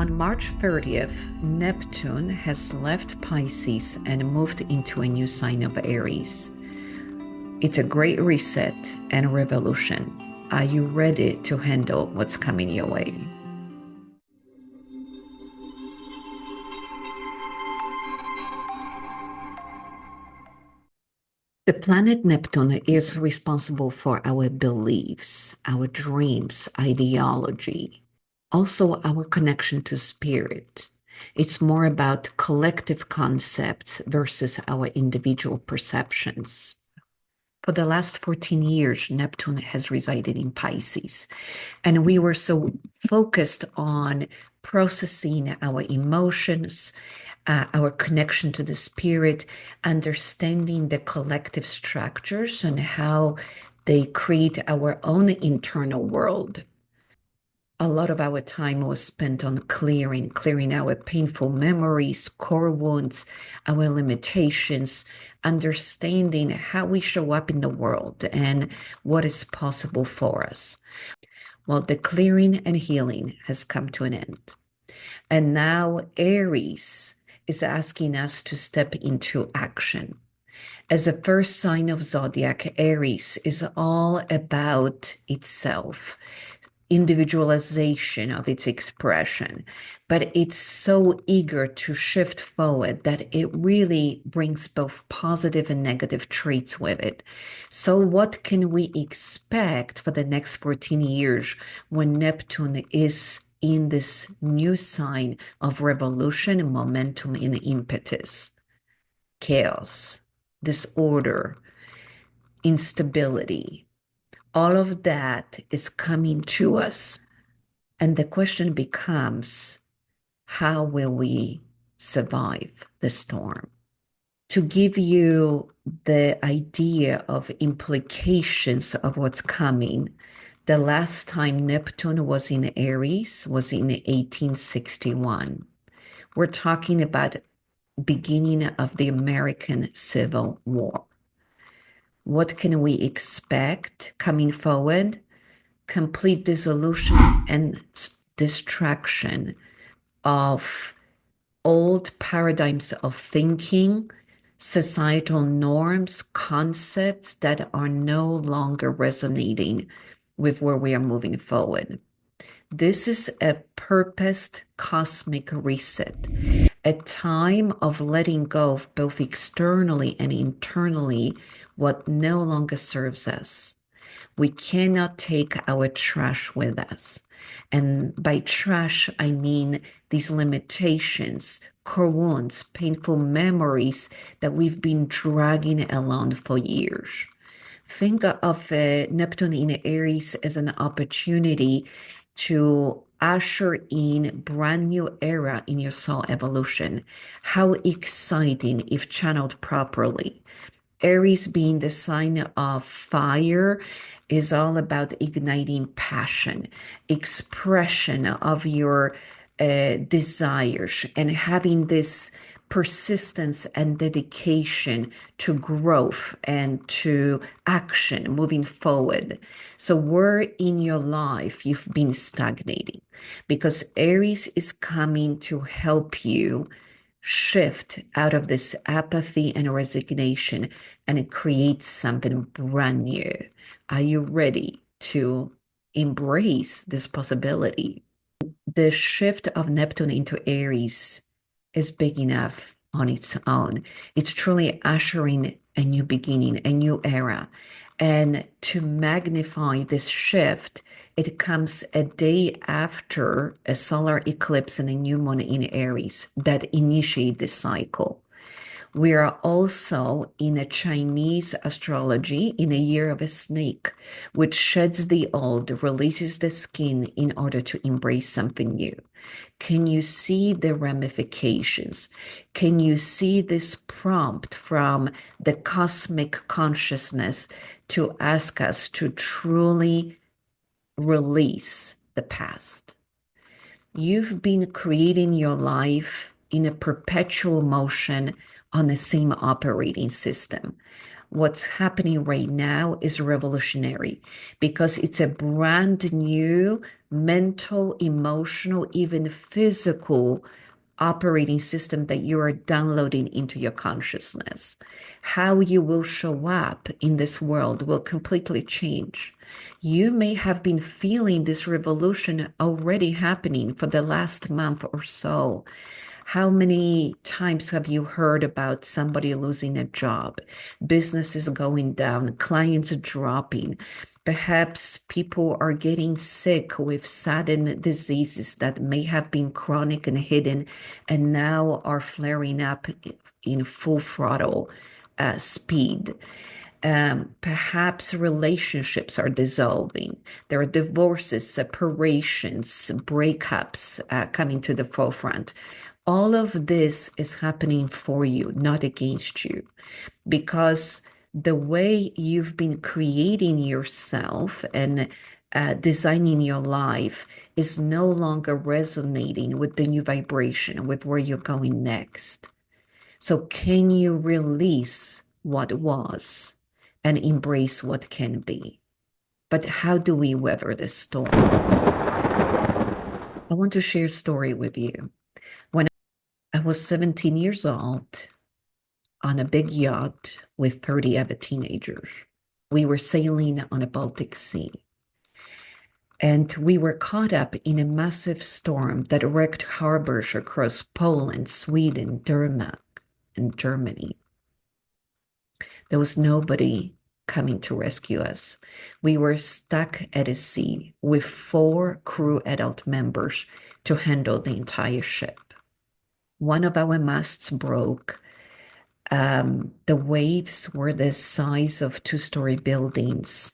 On March 30th, Neptune has left Pisces and moved into a new sign of Aries. It's a great reset and a revolution. Are you ready to handle what's coming your way? The planet Neptune is responsible for our beliefs, our dreams, ideology, also our connection to spirit. It's more about collective concepts versus our individual perceptions. For the last 14 years, Neptune has resided in Pisces, and we were so focused on processing our emotions, our connection to the spirit, understanding the collective structures and how they create our own internal world. A lot of our time was spent on clearing our painful memories, core wounds, our limitations, understanding how we show up in the world and what is possible for us. Well, the clearing and healing has come to an end. And now Aries is asking us to step into action. As a first sign of zodiac, Aries is all about itself, individualization of its expression, but it's so eager to shift forward that it really brings both positive and negative traits with it. So what can we expect for the next 14 years when Neptune is in this new sign of revolution, momentum, and impetus? Chaos, disorder, instability, all of that is coming to us. And the question becomes, how will we survive the storm? To give you the idea of implications of what's coming, the last time Neptune was in Aries was in 1861. We're talking about beginning of the American Civil War. What can we expect coming forward? Complete dissolution and distraction of old paradigms of thinking, societal norms, concepts that are no longer resonating with where we are moving forward. This is a purposed cosmic reset, a time of letting go of both externally and internally what no longer serves us. We cannot take our trash with us. And by trash, I mean these limitations, core wounds, painful memories that we've been dragging along for years. Think of Neptune in Aries as an opportunity to usher in brand new era in your soul evolution. How exciting if channeled properly. Aries, being the sign of fire, is all about igniting passion, expression of your desires, and having this persistence and dedication to growth and to action moving forward. So where in your life you've been stagnating, because Aries is coming to help you shift out of this apathy and resignation and create something brand new. Are you ready to embrace this possibility? The shift of Neptune into Aries is big enough on its own. It's truly ushering a new beginning, a new era. And to magnify this shift, it comes a day after a solar eclipse and a new moon in Aries that initiate this cycle. We are also in a Chinese astrology in a year of a snake, which sheds the old, releases the skin in order to embrace something new. Can you see the ramifications? Can you see this prompt from the cosmic consciousness to ask us to truly release the past? You've been creating your life in a perpetual motion on the same operating system. What's happening right now is revolutionary because it's a brand new mental, emotional, even physical operating system that you are downloading into your consciousness. How you will show up in this world will completely change. You may have been feeling this revolution already happening for the last month or so. How many times have you heard about somebody losing a job, businesses going down, clients dropping? Perhaps people are getting sick with sudden diseases that may have been chronic and hidden and now are flaring up in full throttle speed. Perhaps relationships are dissolving. There are divorces, separations, breakups coming to the forefront. All of this is happening for you, not against you, because the way you've been creating yourself and designing your life is no longer resonating with the new vibration, with where you're going next. So, can you release what was and embrace what can be? But how do we weather this storm? I want to share a story with you. When I was 17 years old, on a big yacht with 30 other teenagers. We were sailing on a Baltic Sea. And we were caught up in a massive storm that wrecked harbors across Poland, Sweden, Denmark, and Germany. There was nobody coming to rescue us. We were stuck at a sea with 4 crew adult members to handle the entire ship. One of our masts broke. The waves were the size of 2-story buildings.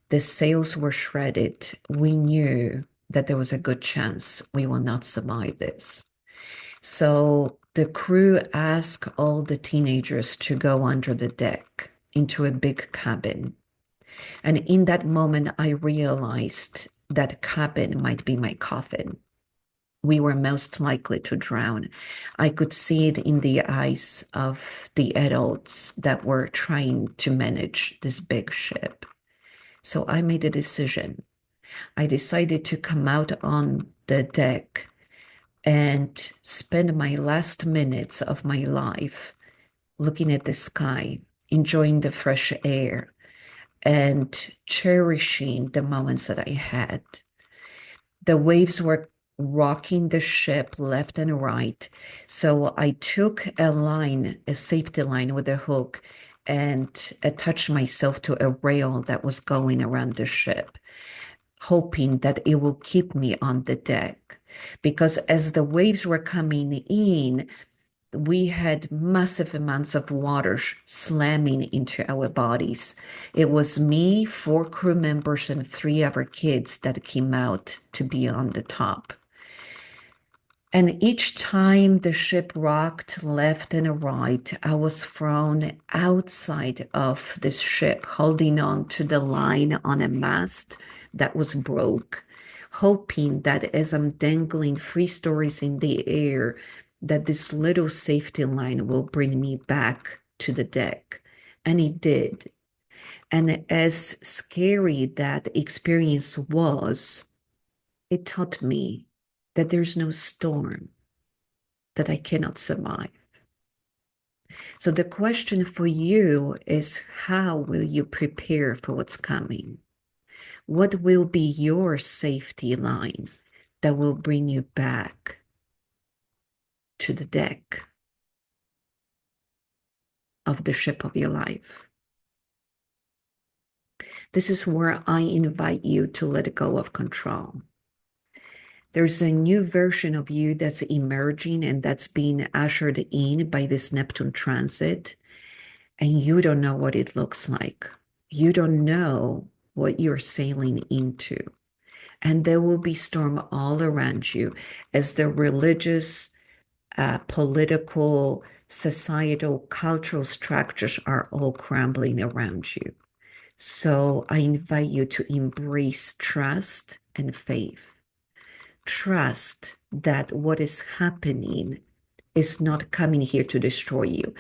The sails were shredded. We knew that there was a good chance we will not survive this. So the crew asked all the teenagers to go under the deck into a big cabin. And in that moment, I realized that cabin might be my coffin. We were most likely to drown. I could see it in the eyes of the adults that were trying to manage this big ship. So I made a decision. I decided to come out on the deck and spend my last minutes of my life looking at the sky, enjoying the fresh air, and cherishing the moments that I had. The waves were rocking the ship left and right. So I took a line, a safety line with a hook, and attached myself to a rail that was going around the ship, hoping that it will keep me on the deck. Because as the waves were coming in, we had massive amounts of water slamming into our bodies. It was me, 4 crew members, and 3 other kids that came out to be on the top. And each time the ship rocked left and right, I was thrown outside of this ship, holding on to the line on a mast that was broke, hoping that as I'm dangling 3 stories in the air, that this little safety line will bring me back to the deck. And it did. And as scary that experience was, it taught me that there's no storm that I cannot survive. So the question for you is, how will you prepare for what's coming? What will be your safety line that will bring you back to the deck of the ship of your life? This is where I invite you to let go of control. There's a new version of you that's emerging and that's being ushered in by this Neptune transit, and you don't know what it looks like. You don't know what you're sailing into. And there will be storm all around you as the religious, political, societal, cultural structures are all crumbling around you. So I invite you to embrace trust and faith. Trust that what is happening is not coming here to destroy you,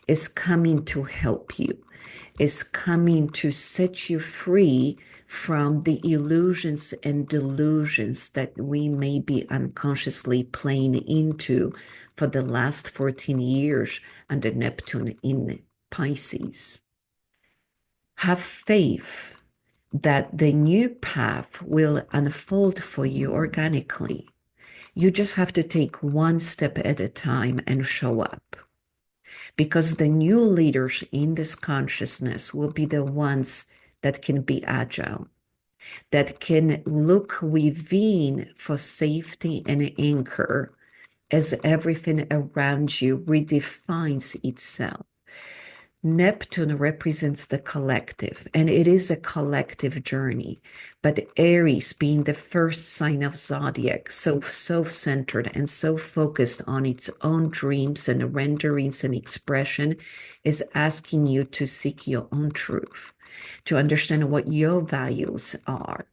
it's coming to help you, it's coming to set you free from the illusions and delusions that we may be unconsciously playing into for the last 14 years under Neptune in Pisces. Have faith that the new path will unfold for you organically. You just have to take one step at a time and show up, because the new leaders in this consciousness will be the ones that can be agile, that can look within for safety and anchor as everything around you redefines itself. Neptune represents the collective, and it is a collective journey. But Aries, being the first sign of zodiac, so self-centered and so focused on its own dreams and renderings and expression, is asking you to seek your own truth, to understand what your values are,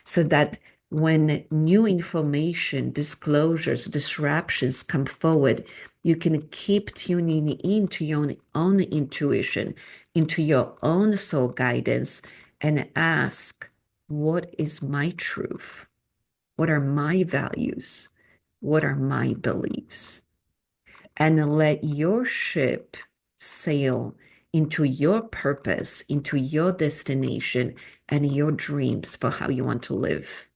so that when new information, disclosures, disruptions come forward, you can keep tuning into your own intuition, into your own soul guidance, and ask, what is my truth? What are my values? What are my beliefs? And let your ship sail into your purpose, into your destination, and your dreams for how you want to live.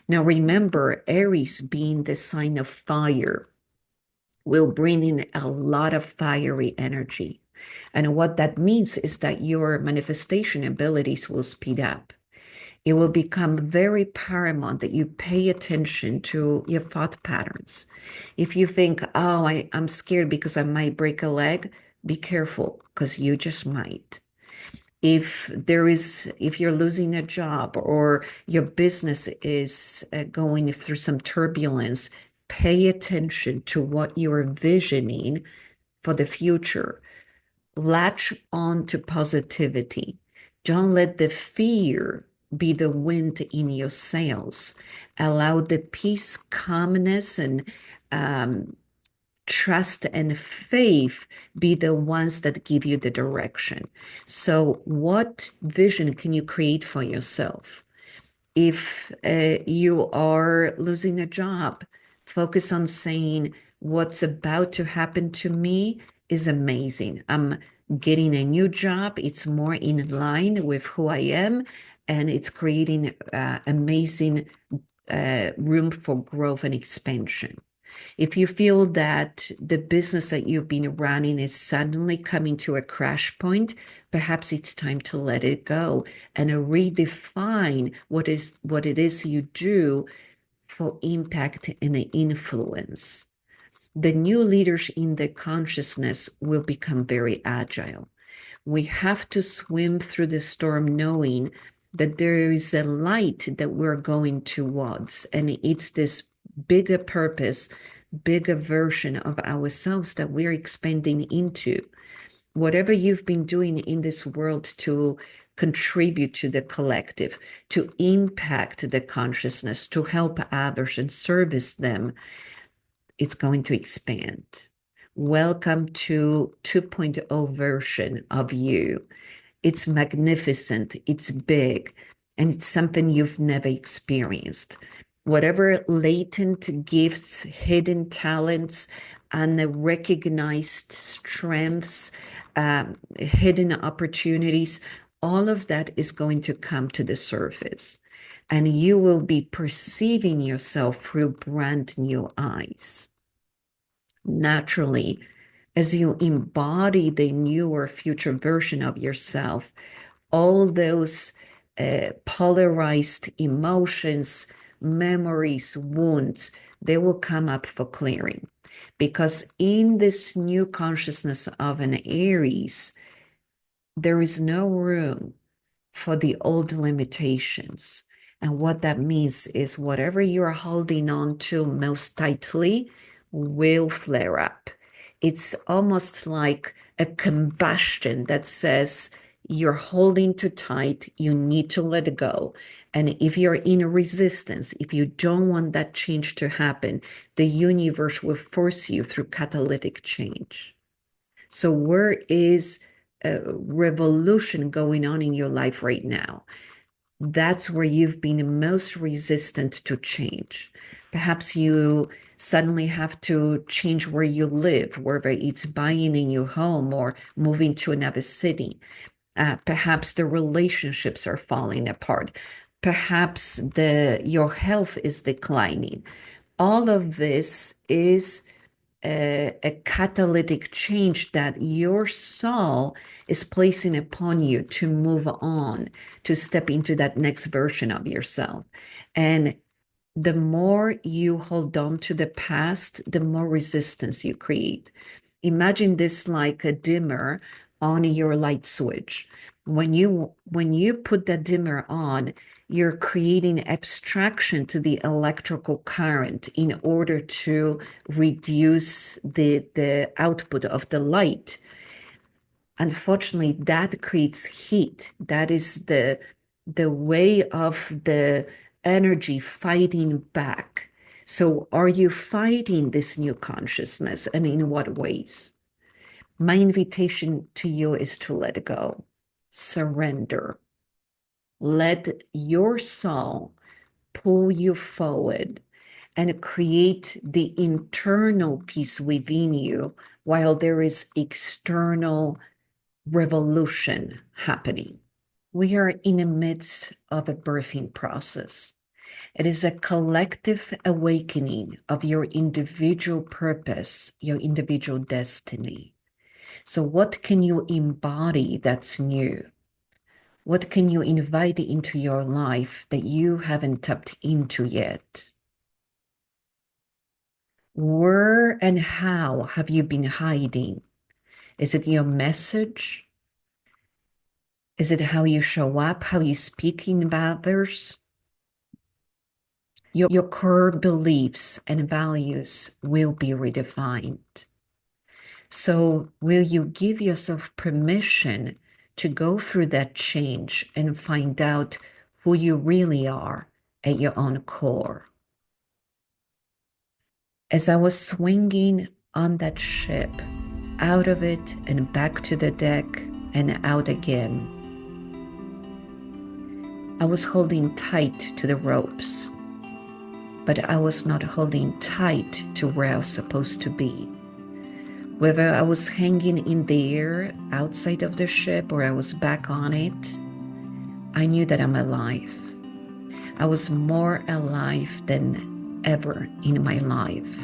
Now, remember, Aries being the sign of fire will bring in a lot of fiery energy. And what that means is that your manifestation abilities will speed up. It will become very paramount that you pay attention to your thought patterns. If you think, oh, I'm scared because I might break a leg, be careful, because you just might. If you're losing a job or your business is going through some turbulence, pay attention to what you're visioning for the future. Latch on to positivity. Don't let the fear be the wind in your sails. Allow the peace, calmness, and trust and faith be the ones that give you the direction. So, what vision can you create for yourself? If you are losing a job, focus on saying, what's about to happen to me is amazing. I'm getting a new job. It's more in line with who I am, and it's creating amazing room for growth and expansion. If you feel that the business that you've been running is suddenly coming to a crash point, perhaps it's time to let it go and redefine what it is you do for impact and influence. The new leaders in the consciousness will become very agile. We have to swim through the storm knowing that there is a light that we're going towards, and it's this bigger purpose, bigger version of ourselves that we're expanding into. Whatever you've been doing in this world to contribute to the collective, to impact the consciousness, to help others and service them, it's going to expand. Welcome to 2.0 version of you. It's magnificent, it's big, and it's something you've never experienced. Whatever latent gifts, hidden talents, unrecognized strengths, hidden opportunities, all of that is going to come to the surface. And you will be perceiving yourself through brand new eyes. Naturally, as you embody the newer future version of yourself, all those polarized emotions, memories, wounds, they will come up for clearing. Because in this new consciousness of an Aries, there is no room for the old limitations. And what that means is whatever you're holding on to most tightly will flare up. It's almost like a combustion that says you're holding too tight, you need to let it go. And if you're in resistance, if you don't want that change to happen, the universe will force you through catalytic change. So where is a revolution going on in your life right now? That's where you've been most resistant to change. Perhaps you suddenly have to change where you live, whether it's buying a new home or moving to another city. Perhaps the relationships are falling apart. Perhaps your health is declining. All of this is a catalytic change that your soul is placing upon you to move on, to step into that next version of yourself. And the more you hold on to the past, the more resistance you create. Imagine this like a dimmer on your light switch. When you put that dimmer on, you're creating abstraction to the electrical current in order to reduce the output of the light. Unfortunately, that creates heat. That is the way of the energy fighting back. So are you fighting this new consciousness, and in what ways? My invitation to you is to let go, surrender. Let your soul pull you forward and create the internal peace within you while there is external revolution happening. We are in the midst of a birthing process. It is a collective awakening of your individual purpose, your individual destiny. So, what can you embody that's new? What can you invite into your life that you haven't tapped into yet? Where and how have you been hiding? Is it your message? Is it how you show up, how you speak in others? Your core beliefs and values will be redefined. So, will you give yourself permission to go through that change and find out who you really are at your own core? As I was swinging on that ship, out of it and back to the deck and out again, I was holding tight to the ropes, but I was not holding tight to where I was supposed to be. Whether I was hanging in the air outside of the ship or I was back on it, I knew that I'm alive. I was more alive than ever in my life.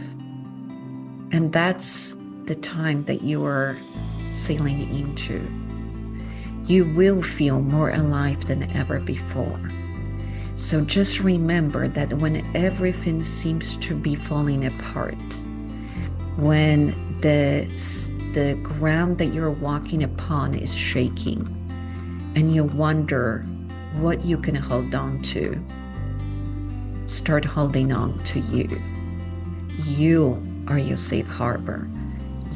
And that's the time that you are sailing into. You will feel more alive than ever before. So just remember that when everything seems to be falling apart, when the ground that you're walking upon is shaking, and you wonder what you can hold on to, start holding on to you. You are your safe harbor.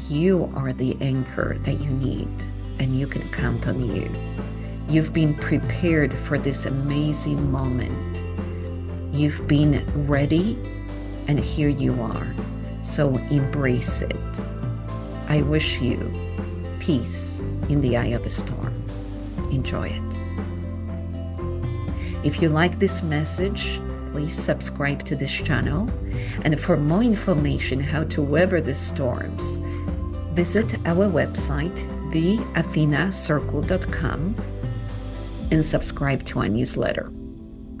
You are the anchor that you need, and you can count on you. You've been prepared for this amazing moment. You've been ready, and here you are. So embrace it. I wish you peace in the eye of the storm. Enjoy it. If you like this message, please subscribe to this channel. And for more information how to weather the storms, visit our website, theathenacircle.com, and subscribe to our newsletter.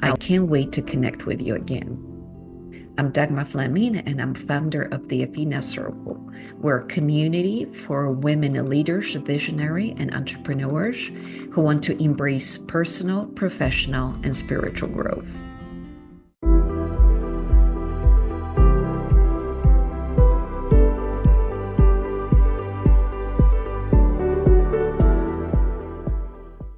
I can't wait to connect with you again. I'm Dagmar Fleming, and I'm founder of the Athena Circle. We're a community for women leaders, visionary, and entrepreneurs who want to embrace personal, professional, and spiritual growth.